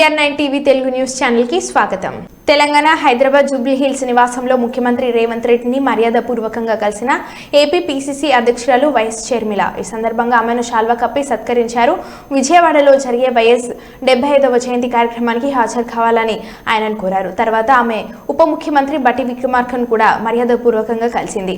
TR9 TV Telugu news channel కి స్వాగతం. Telangana Hyderabad Jubilee hills నివాసంలో ముఖ్యమంత్రి రేవంత్ రెడ్డిని మర్యాదపూర్వకంగా కలిసిన ఏపీ పీసీసీ అధ్యక్షురాలు వైఎస్ షర్మిల. ఈ సందర్భంగా ఆమెను శాల్వా కప్పి సత్కరించారు. విజయవాడలో జరిగే వైఎస్ 75వ జయంతి కార్యక్రమానికి హాజరు కావాలని ఆయనను కోరారు. తర్వాత ఆమె ఉప ముఖ్యమంత్రి బట్టి విక్రమార్కను కూడా మర్యాదపూర్వకంగా కలిసింది.